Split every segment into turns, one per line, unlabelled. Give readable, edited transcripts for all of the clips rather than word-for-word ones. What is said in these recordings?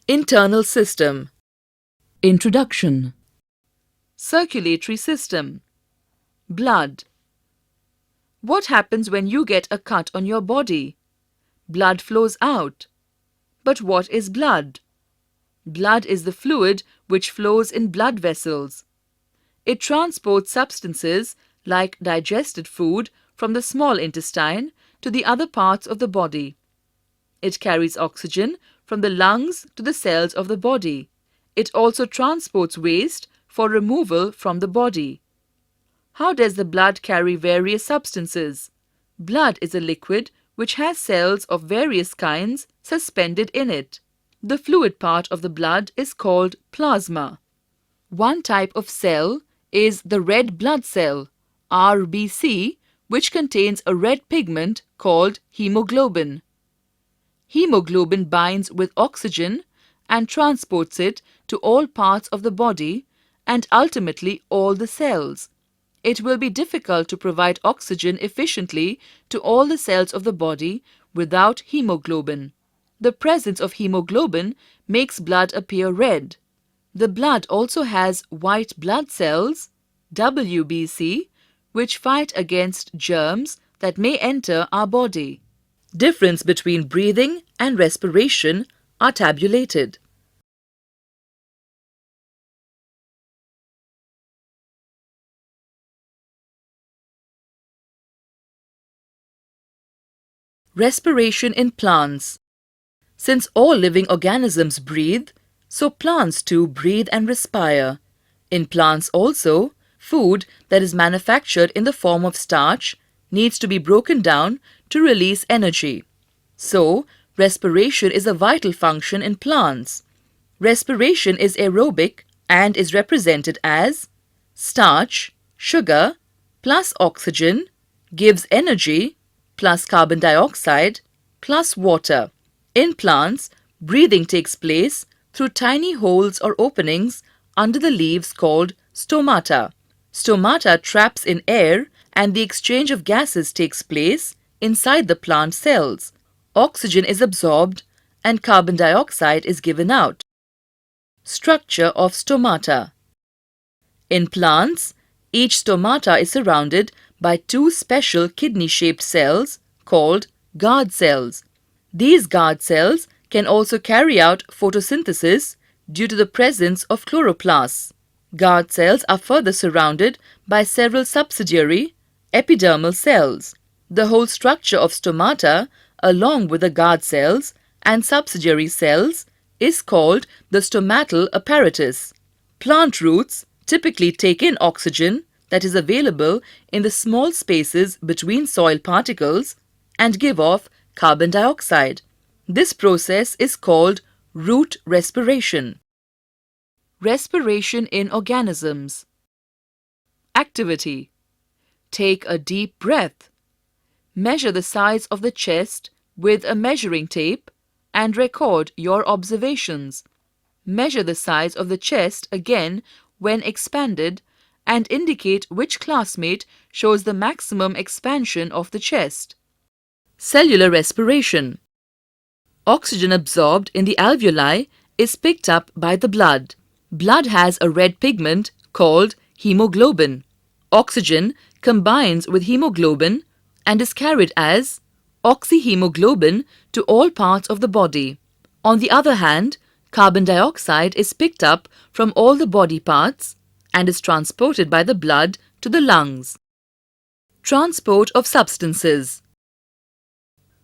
Internal system. Introduction. Circulatory system. Blood. What happens when you get a cut on your body? Blood flows out. But what is blood? Blood is the fluid which flows in blood vessels. It transports substances like digested food from the small intestine to the other parts of the body. It carries oxygen from the lungs to the cells of the body. It also transports waste for removal from the body. How does the blood carry various substances? Blood is a liquid which has cells of various kinds suspended in it. The fluid part of the blood is called plasma. One type of cell is the red blood cell, RBC, which contains a red pigment called hemoglobin. Hemoglobin binds with oxygen and transports it to all parts of the body and ultimately all the cells. It will be difficult to provide oxygen efficiently to all the cells of the body without hemoglobin. The presence of hemoglobin makes blood appear red. The blood also has white blood cells, WBC, which fight against germs that may enter our body. Difference between breathing and respiration are tabulated. Respiration in plants. Since all living organisms breathe, so plants too breathe and respire. In plants also, food that is manufactured in the form of starch needs to be broken down to release energy. So, respiration is a vital function in plants. Respiration is aerobic and is represented as starch, sugar, plus oxygen, gives energy, plus carbon dioxide, plus water. In plants, breathing takes place through tiny holes or openings under the leaves called stomata. Stomata traps in air and the exchange of gases takes place inside the plant cells. Oxygen is absorbed and carbon dioxide is given out. Structure of stomata. In plants, each stomata is surrounded by two special kidney-shaped cells called guard cells. These guard cells can also carry out photosynthesis due to the presence of chloroplasts. Guard cells are further surrounded by several subsidiary epidermal cells. The whole structure of stomata, along with the guard cells and subsidiary cells, is called the stomatal apparatus. Plant roots typically take in oxygen that is available in the small spaces between soil particles and give off carbon dioxide. This process is called root respiration. Respiration in organisms. Activity. Take a deep breath. Measure the size of the chest with a measuring tape and record your observations. Measure the size of the chest again when expanded and indicate which classmate shows the maximum expansion of the chest. Cellular respiration. Oxygen absorbed in the alveoli is picked up by the blood. Blood has a red pigment called hemoglobin. Oxygen combines with hemoglobin and is carried as oxyhemoglobin to all parts of the body. On the other hand, carbon dioxide is picked up from all the body parts and is transported by the blood to the lungs. Transport of substances.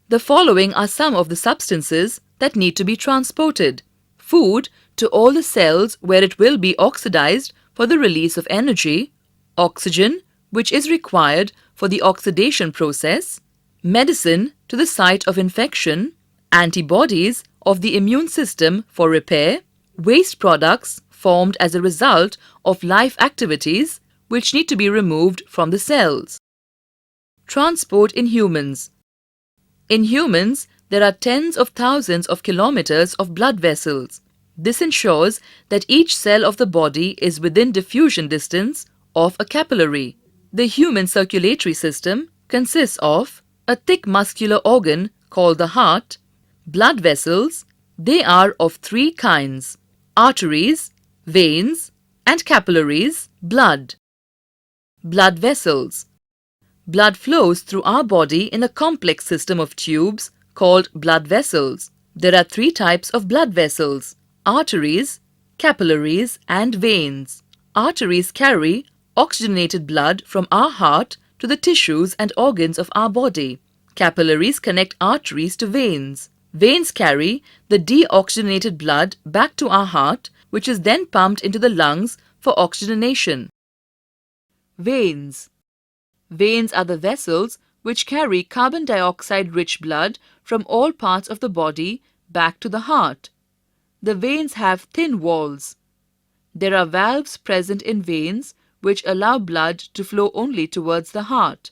The following are some of the substances that need to be transported. Food to all the cells where it will be oxidized for the release of energy, oxygen, which is required for the oxidation process, medicine to the site of infection, antibodies of the immune system for repair, waste products formed as a result of life activities which need to be removed from the cells. Transport in humans. In humans, there are tens of thousands of kilometers of blood vessels. This ensures that each cell of the body is within diffusion distance of a capillary. The human circulatory system consists of a thick muscular organ called the heart, blood vessels, They are of three kinds: arteries, veins, and capillaries, blood. Blood vessels. Blood flows through our body in a complex system of tubes called blood vessels. There are three types of blood vessels: arteries, capillaries, and veins. Arteries carry oxygenated blood from our heart to the tissues and organs of our body. Capillaries connect arteries to veins. Veins carry the deoxygenated blood back to our heart, which is then pumped into the lungs for oxygenation. Veins. Veins are the vessels which carry carbon dioxide-rich blood from all parts of the body back to the heart. The veins have thin walls. There are valves present in veins which allow blood to flow only towards the heart.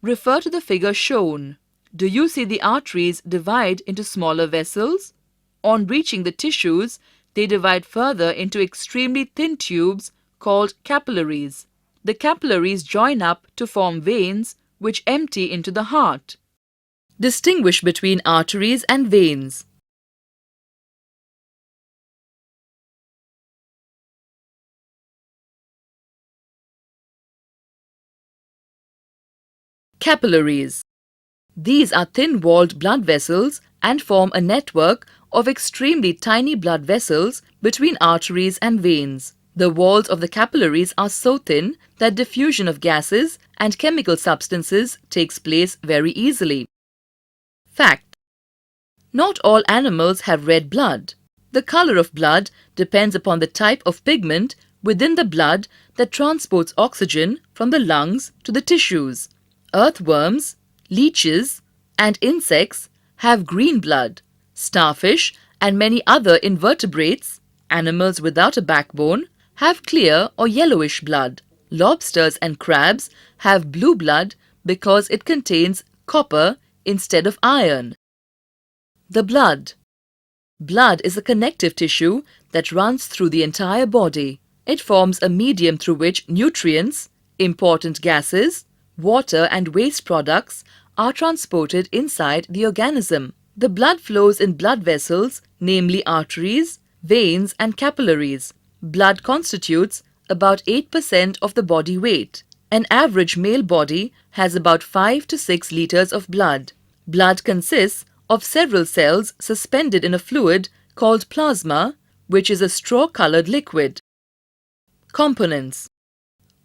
Refer to the figure shown. Do you see the arteries divide into smaller vessels? On reaching the tissues, they divide further into extremely thin tubes called capillaries. The capillaries join up to form veins which empty into the heart. Distinguish between arteries and veins. Capillaries. These are thin-walled blood vessels and form a network of extremely tiny blood vessels between arteries and veins. The walls of the capillaries are so thin that diffusion of gases and chemical substances takes place very easily. Fact: not all animals have red blood. The color of blood depends upon the type of pigment within the blood that transports oxygen from the lungs to the tissues. Earthworms, leeches, and insects have green blood. Starfish and many other invertebrates, animals without a backbone, have clear or yellowish blood. Lobsters and crabs have blue blood because it contains copper instead of iron. The blood. Blood is a connective tissue that runs through the entire body. It forms a medium through which nutrients, important gases, water and waste products are transported inside the organism. The blood flows in blood vessels, namely arteries, veins and capillaries. Blood constitutes about 8% of the body weight. An average male body has about 5 to 6 liters of blood. Blood consists of several cells suspended in a fluid called plasma, which is a straw-colored liquid. Components.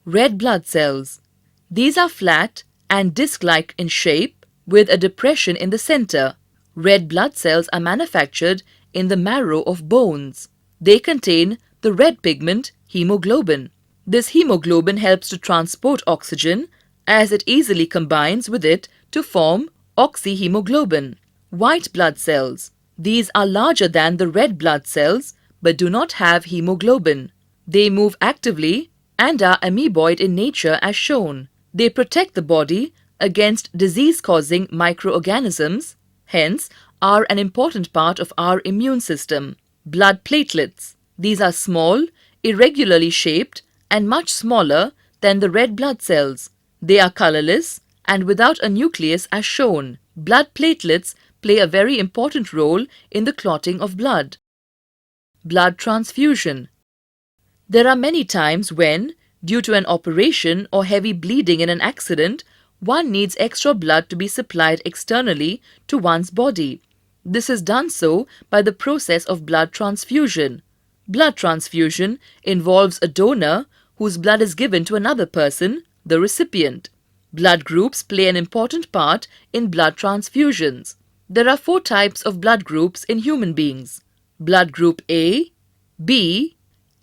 Red blood cells. These are flat and disc-like in shape with a depression in the center. Red blood cells are manufactured in the marrow of bones. They contain the red pigment hemoglobin. This hemoglobin helps to transport oxygen as it easily combines with it to form oxyhemoglobin. White blood cells. These are larger than the red blood cells but do not have hemoglobin. They move actively and are amoeboid in nature as shown. They protect the body against disease-causing microorganisms, hence are an important part of our immune system. Blood platelets. These are small, irregularly shaped and much smaller than the red blood cells. They are colorless and without a nucleus as shown. Blood platelets play a very important role in the clotting of blood. Blood transfusion. There are many times when, due to an operation or heavy bleeding in an accident, one needs extra blood to be supplied externally to one's body. This is done so by the process of blood transfusion. Blood transfusion involves a donor whose blood is given to another person, the recipient. Blood groups play an important part in blood transfusions. There are 4 types of blood groups in human beings: blood group A, B,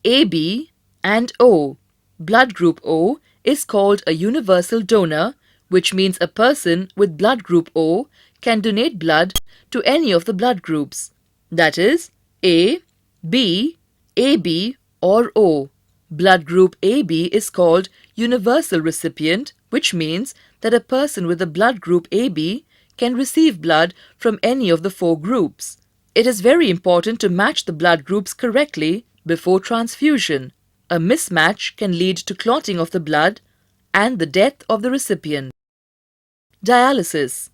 AB, and O. Blood group O is called a universal donor, which means a person with blood group O can donate blood to any of the blood groups, that is, A, B, AB, or O. Blood group AB is called universal recipient, which means that a person with a blood group AB can receive blood from any of the 4 groups. It is very important to match the blood groups correctly before transfusion. A mismatch can lead to clotting of the blood and the death of the recipient. Dialysis.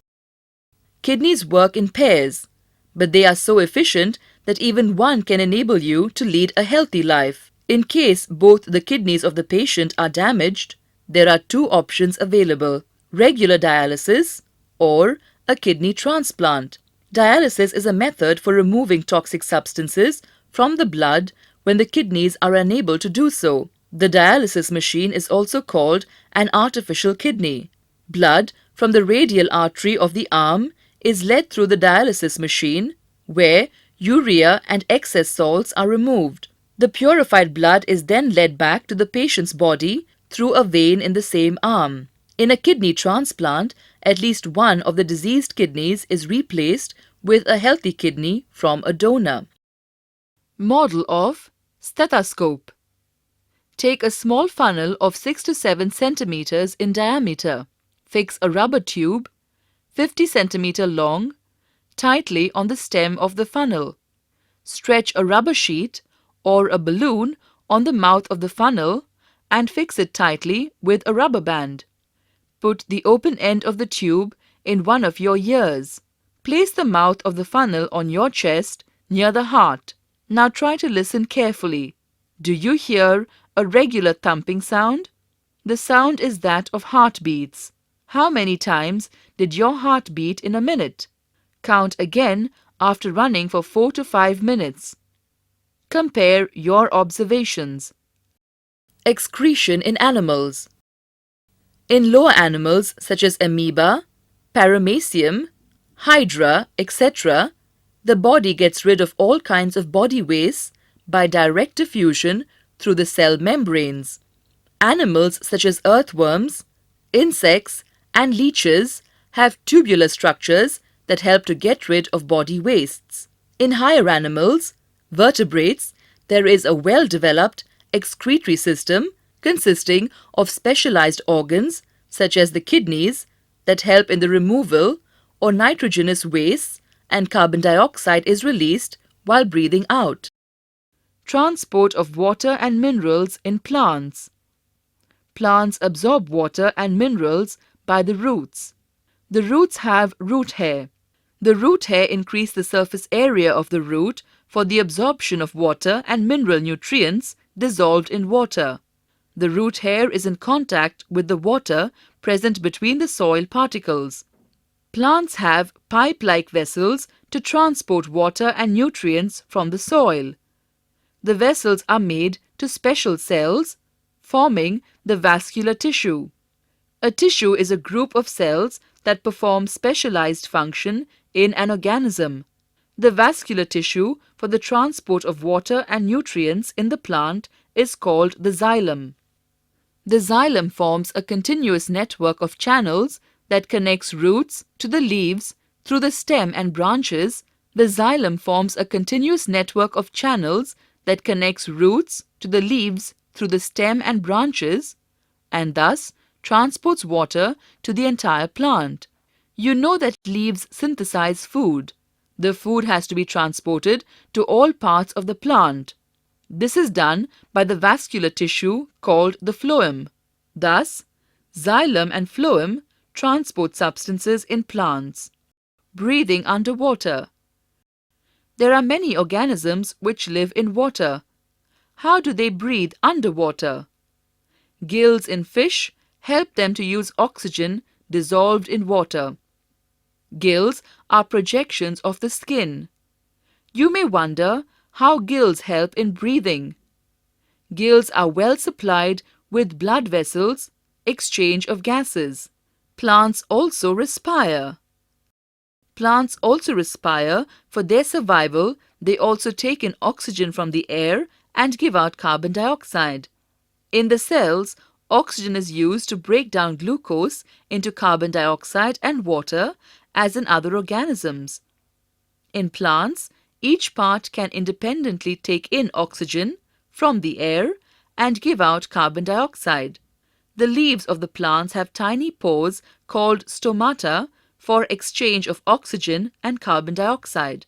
Kidneys work in pairs. but they are so efficient that even one can enable you to lead a healthy life. In case both the kidneys of the patient are damaged, there are two options available: regular dialysis or a kidney transplant. Dialysis is a method for removing toxic substances from the blood when the kidneys are unable to do so. The dialysis machine is also called an artificial kidney. Blood from the radial artery of the arm is led through the dialysis machine, where urea and excess salts are removed. The purified blood is then led back to the patient's body through a vein in the same arm. In a kidney transplant, at least one of the diseased kidneys is replaced with a healthy kidney from a donor. Model of stethoscope. Take a small funnel of 6 to 7 centimeters in diameter. Fix a rubber tube, 50 centimeter long, tightly on the stem of the funnel. Stretch a rubber sheet or a balloon on the mouth of the funnel and fix it tightly with a rubber band. Put the open end of the tube in one of your ears. Place the mouth of the funnel on your chest near the heart. Now try to listen carefully. Do you hear a regular thumping sound? The sound is that of heartbeats. How many times did your heart beat in a minute? Count again after running for 4 to 5 minutes. Compare your observations. Excretion in animals. In lower animals such as amoeba, paramecium, hydra, etc., the body gets rid of all kinds of body waste by direct diffusion through the cell membranes. Animals such as earthworms, insects, and leeches have tubular structures that help to get rid of body wastes. In higher animals, vertebrates, there is a well-developed excretory system consisting of specialized organs such as the kidneys that help in the removal or nitrogenous wastes, and carbon dioxide is released while breathing out. Transport of water and minerals in plants. Plants absorb water and minerals by the roots. The roots have root hair. The root hair increase the surface area of the root for the absorption of water and mineral nutrients dissolved in water. The root hair is in contact with the water present between the soil particles. Plants have pipe-like vessels to transport water and nutrients from the soil. The vessels are made to special cells, forming the vascular tissue. A tissue is a group of cells that perform specialized function in an organism. The vascular tissue for the transport of water and nutrients in the plant is called the xylem. The xylem forms a continuous network of channels that connects roots to the leaves through the stem and branches. The xylem forms a continuous network of channels that connects roots to the leaves through the stem and branches, and thus transports water to the entire plant. You know that leaves synthesize food. The food has to be transported to all parts of the plant. This is done by the vascular tissue called the phloem. Thus, xylem and phloem transport substances in plants. Breathing underwater. There are many organisms which live in water. How do they breathe underwater? Gills in fish help them to use oxygen dissolved in water. Gills are projections of the skin. You may wonder how gills help in breathing. Gills are well supplied with blood vessels, exchange of gases. Plants also respire. Plants also respire for their survival. They also take in oxygen from the air and give out carbon dioxide. In the cells, oxygen is used to break down glucose into carbon dioxide and water, as in other organisms. In plants, each part can independently take in oxygen from the air and give out carbon dioxide. The leaves of the plants have tiny pores called stomata for exchange of oxygen and carbon dioxide.